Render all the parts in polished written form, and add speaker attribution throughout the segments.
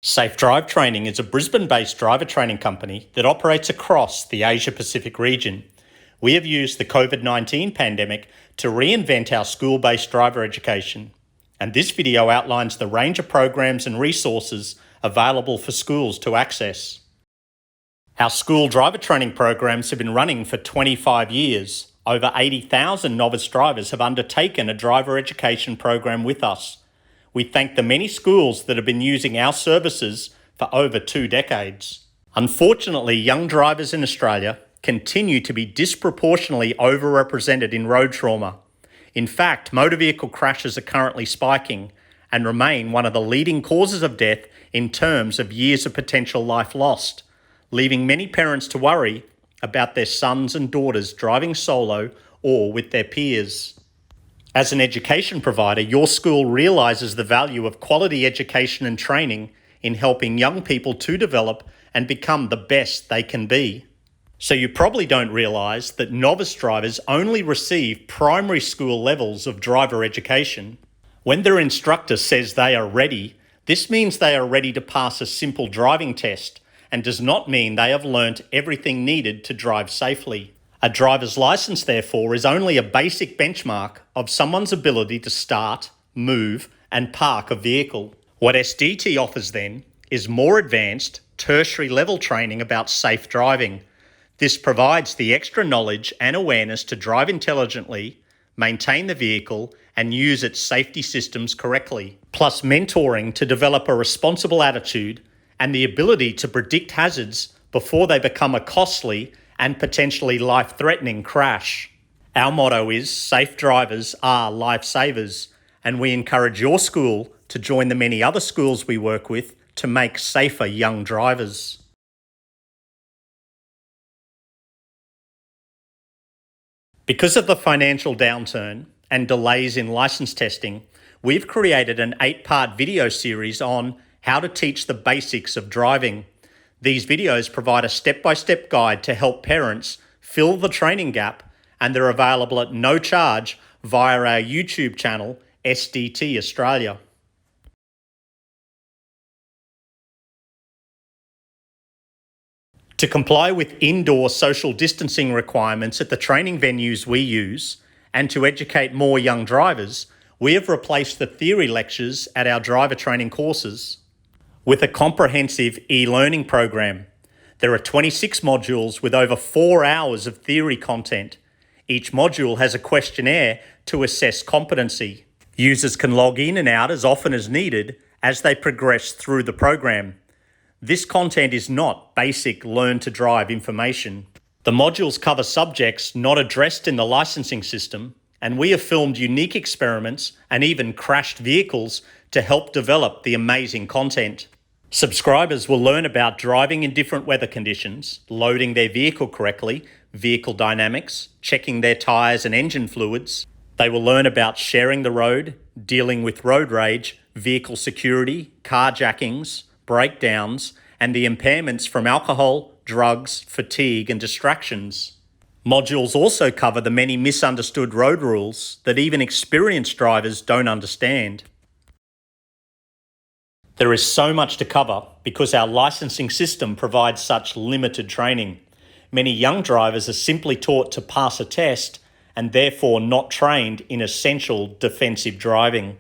Speaker 1: Safe Drive Training is a Brisbane-based driver training company that operates across the Asia-Pacific region. We have used the COVID-19 pandemic to reinvent our school-based driver education. And this video outlines the range of programs and resources available for schools to access. Our school driver training programs have been running for 25 years. Over 80,000 novice drivers have undertaken a driver education program with us. We thank the many schools that have been using our services for over 2 decades. Unfortunately, young drivers in Australia continue to be disproportionately overrepresented in road trauma. In fact, motor vehicle crashes are currently spiking and remain one of the leading causes of death in terms of years of potential life lost, leaving many parents to worry about their sons and daughters driving solo or with their peers. As an education provider, your school realises the value of quality education and training in helping young people to develop and become the best they can be. So you probably don't realise that novice drivers only receive primary school levels of driver education. When their instructor says they are ready, this means they are ready to pass a simple driving test and does not mean they have learnt everything needed to drive safely. A driver's licence, therefore, is only a basic benchmark of someone's ability to start, move, and park a vehicle. What SDT offers then is more advanced, tertiary level training about safe driving. This provides the extra knowledge and awareness to drive intelligently, maintain the vehicle, and use its safety systems correctly, plus mentoring to develop a responsible attitude and the ability to predict hazards before they become a costly and potentially life-threatening crash. Our motto is, safe drivers are lifesavers, and we encourage your school to join the many other schools we work with to make safer young drivers. Because of the financial downturn and delays in licence testing, we've created an 8-part video series on how to teach the basics of driving. These videos provide a step-by-step guide to help parents fill the training gap, and they're available at no charge via our YouTube channel, SDT Australia. To comply with indoor social distancing requirements at the training venues we use, and to educate more young drivers, we have replaced the theory lectures at our driver training courses with a comprehensive e-learning program. There are 26 modules with over 4 hours of theory content. Each module has a questionnaire to assess competency. Users can log in and out as often as needed as they progress through the program. This content is not basic learn-to-drive information. The modules cover subjects not addressed in the licensing system, and we have filmed unique experiments and even crashed vehicles to help develop the amazing content. Subscribers will learn about driving in different weather conditions, loading their vehicle correctly, vehicle dynamics, checking their tyres and engine fluids. They will learn about sharing the road, dealing with road rage, vehicle security, carjackings, breakdowns, and the impairments from alcohol, drugs, fatigue, and distractions. Modules also cover the many misunderstood road rules that even experienced drivers don't understand. There is so much to cover because our licensing system provides such limited training. Many young drivers are simply taught to pass a test and therefore not trained in essential defensive driving.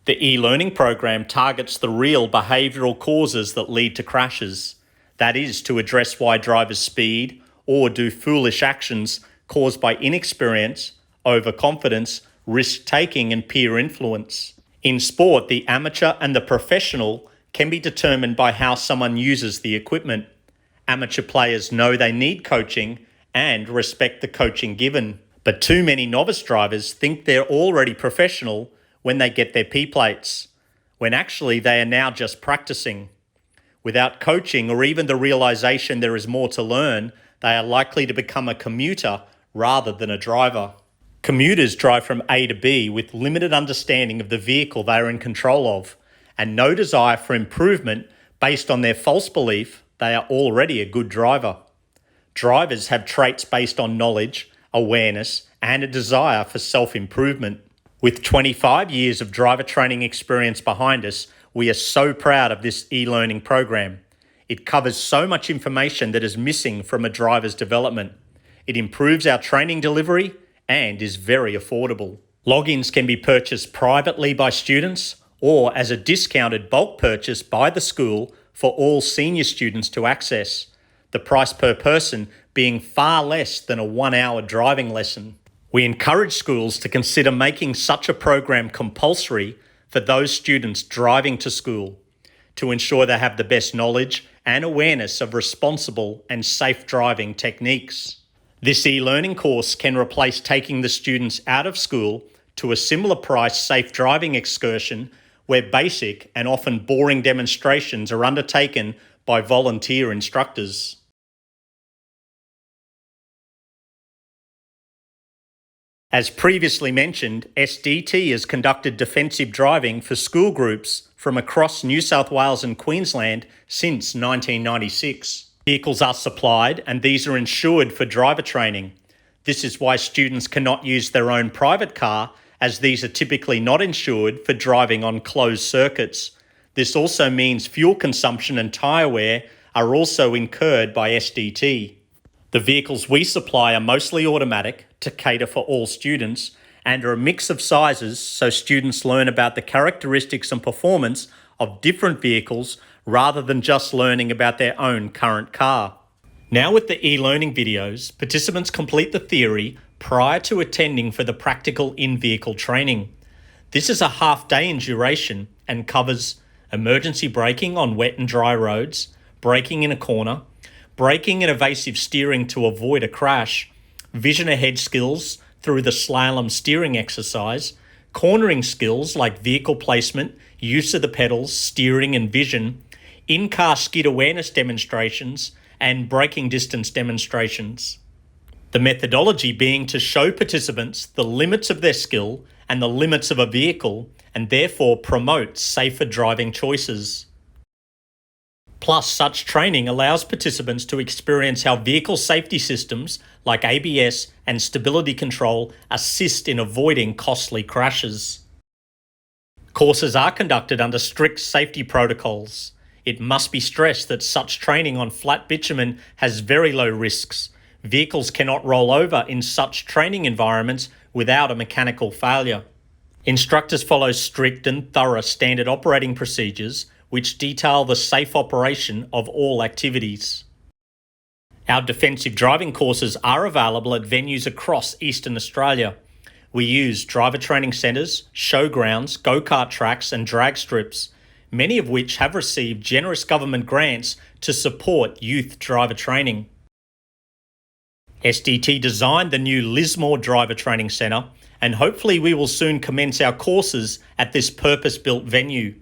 Speaker 1: The e-learning program targets the real behavioural causes that lead to crashes. That is, to address why drivers speed or do foolish actions caused by inexperience, overconfidence, risk-taking and peer influence. In sport, the amateur and the professional can be determined by how someone uses the equipment. Amateur players know they need coaching and respect the coaching given. But too many novice drivers think they're already professional when they get their P-plates, when actually they are now just practicing. Without coaching or even the realisation there is more to learn, they are likely to become a commuter rather than a driver. Commuters drive from A to B with limited understanding of the vehicle they are in control of and no desire for improvement based on their false belief they are already a good driver. Drivers have traits based on knowledge, awareness, and a desire for self-improvement. With 25 years of driver training experience behind us, We are so proud of this e-learning program. It covers so much information that is missing from a driver's development. It improves our training delivery and is very affordable. Logins can be purchased privately by students or as a discounted bulk purchase by the school for all senior students to access, the price per person being far less than a 1-hour driving lesson. We encourage schools to consider making such a program compulsory for those students driving to school to ensure they have the best knowledge and awareness of responsible and safe driving techniques. This e-learning course can replace taking the students out of school to a similar price safe driving excursion where basic and often boring demonstrations are undertaken by volunteer instructors. As previously mentioned, SDT has conducted defensive driving for school groups from across New South Wales and Queensland since 1996. Vehicles are supplied and these are insured for driver training. This is why students cannot use their own private car, as these are typically not insured for driving on closed circuits. This also means fuel consumption and tyre wear are also incurred by SDT. The vehicles we supply are mostly automatic to cater for all students and are a mix of sizes so students learn about the characteristics and performance of different vehicles rather than just learning about their own current car. Now with the e-learning videos, participants complete the theory prior to attending for the practical in-vehicle training. This is a half day in duration and covers emergency braking on wet and dry roads, braking in a corner, braking and evasive steering to avoid a crash, vision ahead skills through the slalom steering exercise, cornering skills like vehicle placement, use of the pedals, steering and vision, in-car skid awareness demonstrations, and braking distance demonstrations. The methodology being to show participants the limits of their skill and the limits of a vehicle and therefore promote safer driving choices. Plus, such training allows participants to experience how vehicle safety systems like ABS and stability control assist in avoiding costly crashes. Courses are conducted under strict safety protocols. It must be stressed that such training on flat bitumen has very low risks. Vehicles cannot roll over in such training environments without a mechanical failure. Instructors follow strict and thorough standard operating procedures which detail the safe operation of all activities. Our defensive driving courses are available at venues across Eastern Australia. We use driver training centres, showgrounds, go-kart tracks and drag strips, many of which have received generous government grants to support youth driver training. SDT designed the new Lismore Driver Training Centre, and hopefully we will soon commence our courses at this purpose-built venue.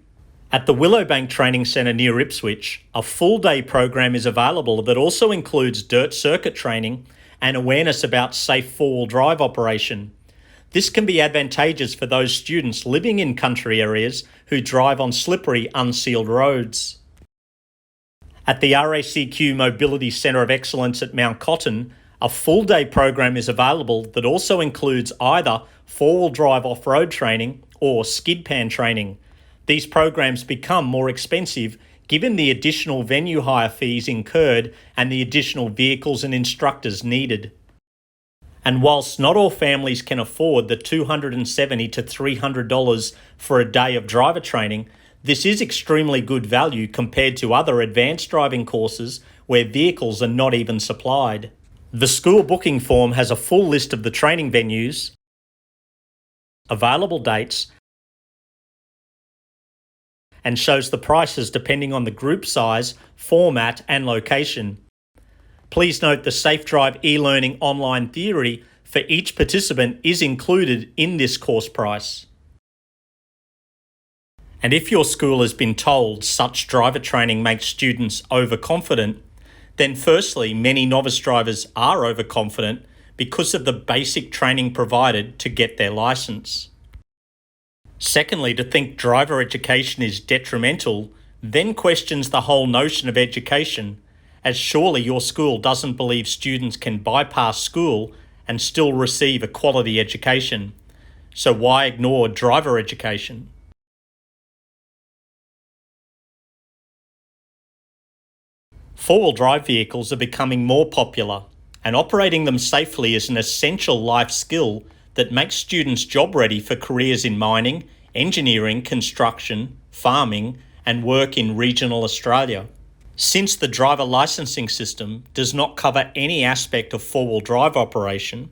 Speaker 1: At the Willowbank Training Centre near Ipswich, a full-day program is available that also includes dirt circuit training and awareness about safe four-wheel drive operation. This can be advantageous for those students living in country areas who drive on slippery, unsealed roads. At the RACQ Mobility Centre of Excellence at Mount Cotton, a full-day program is available that also includes either four-wheel drive off-road training or skid pan training. These programs become more expensive given the additional venue hire fees incurred and the additional vehicles and instructors needed. And whilst not all families can afford the $270 to $300 for a day of driver training, this is extremely good value compared to other advanced driving courses where vehicles are not even supplied. The school booking form has a full list of the training venues, available dates, and shows the prices depending on the group size, format, and location. Please note the Safe Drive e-learning online theory for each participant is included in this course price. And if your school has been told such driver training makes students overconfident, then firstly, many novice drivers are overconfident because of the basic training provided to get their licence. Secondly, to think driver education is detrimental then questions the whole notion of education, as surely your school doesn't believe students can bypass school and still receive a quality education. So why ignore driver education? Four-wheel drive vehicles are becoming more popular, and operating them safely is an essential life skill that makes students job ready for careers in mining, engineering, construction, farming, and work in regional Australia. Since the driver licensing system does not cover any aspect of four-wheel drive operation,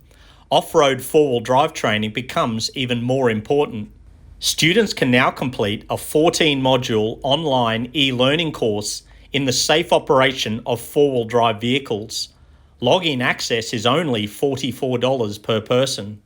Speaker 1: off-road four-wheel drive training becomes even more important. Students can now complete a 14-module online e-learning course in the safe operation of four-wheel drive vehicles. Login access is only $44 per person.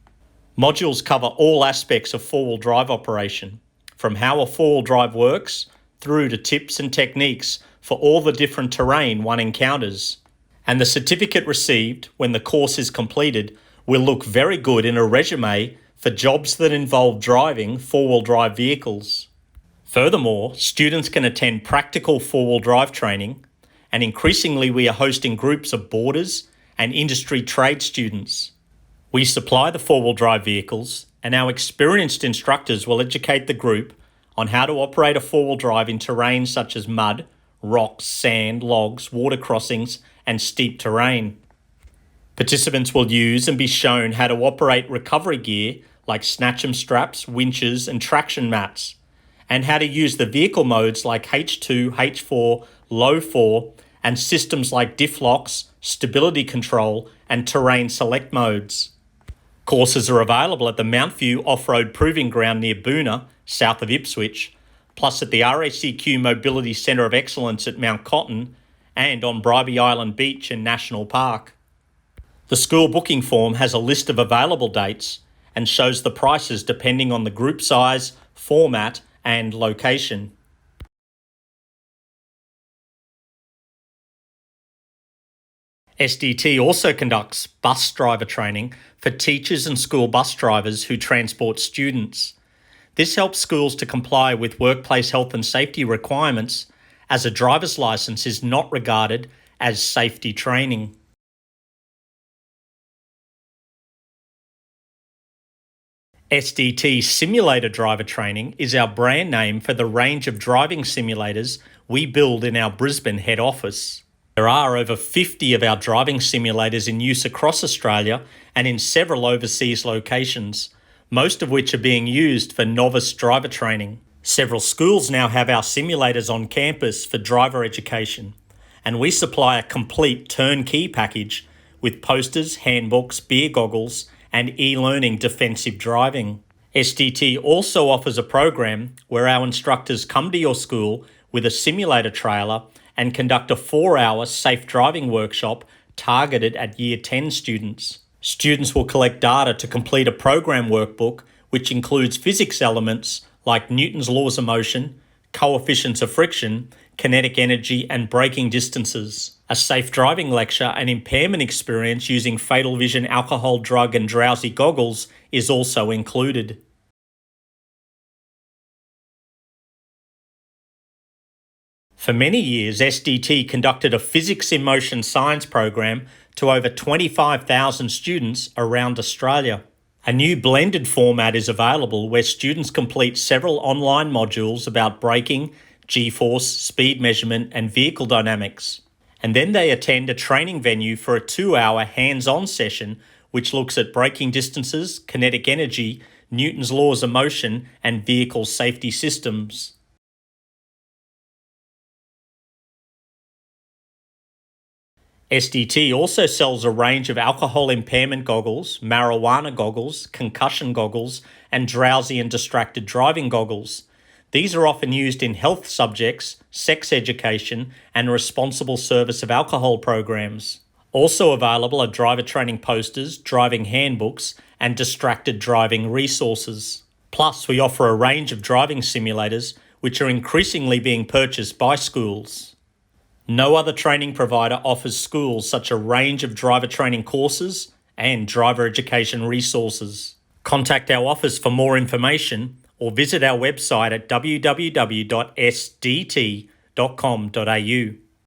Speaker 1: Modules cover all aspects of four-wheel drive operation, from how a four-wheel drive works through to tips and techniques for all the different terrain one encounters. And the certificate received when the course is completed will look very good in a resume for jobs that involve driving four-wheel drive vehicles. Furthermore, students can attend practical four-wheel drive training, and increasingly we are hosting groups of boarders and industry trade students. We supply the four-wheel drive vehicles, and our experienced instructors will educate the group on how to operate a four-wheel drive in terrain such as mud, rocks, sand, logs, water crossings, and steep terrain. Participants will use and be shown how to operate recovery gear like snatch-em straps, winches, and traction mats, and how to use the vehicle modes like H2, H4, low 4, and systems like diff locks, stability control, and terrain select modes. Courses are available at the Mount View Off-Road Proving Ground near Boona, south of Ipswich, plus at the RACQ Mobility Centre of Excellence at Mount Cotton, and on Bribie Island Beach and National Park. The school booking form has a list of available dates and shows the prices depending on the group size, format, and location. SDT also conducts bus driver training for teachers and school bus drivers who transport students. This helps schools to comply with workplace health and safety requirements, as a driver's license is not regarded as safety training. SDT Simulator Driver Training is our brand name for the range of driving simulators we build in our Brisbane head office. There are over 50 of our driving simulators in use across Australia and in several overseas locations, most of which are being used for novice driver training. Several schools now have our simulators on campus for driver education, and we supply a complete turnkey package with posters, handbooks, beer goggles, and e-learning defensive driving. SDT also offers a program where our instructors come to your school with a simulator trailer and conduct a 4-hour safe driving workshop targeted at Year 10 students. Students will collect data to complete a program workbook which includes physics elements like Newton's laws of motion, coefficients of friction, kinetic energy, and braking distances. A safe driving lecture and impairment experience using Fatal Vision alcohol, drug, and drowsy goggles is also included. For many years, SDT conducted a physics in motion science program to over 25,000 students around Australia. A new blended format is available where students complete several online modules about braking, G-force, speed measurement, and vehicle dynamics. And then they attend a training venue for a 2-hour hands-on session which looks at braking distances, kinetic energy, Newton's laws of motion, and vehicle safety systems. SDT also sells a range of alcohol impairment goggles, marijuana goggles, concussion goggles, and drowsy and distracted driving goggles. These are often used in health subjects, sex education, and responsible service of alcohol programs. Also available are driver training posters, driving handbooks, and distracted driving resources. Plus, we offer a range of driving simulators which are increasingly being purchased by schools. No other training provider offers schools such a range of driver training courses and driver education resources. Contact our office for more information or visit our website at www.sdt.com.au.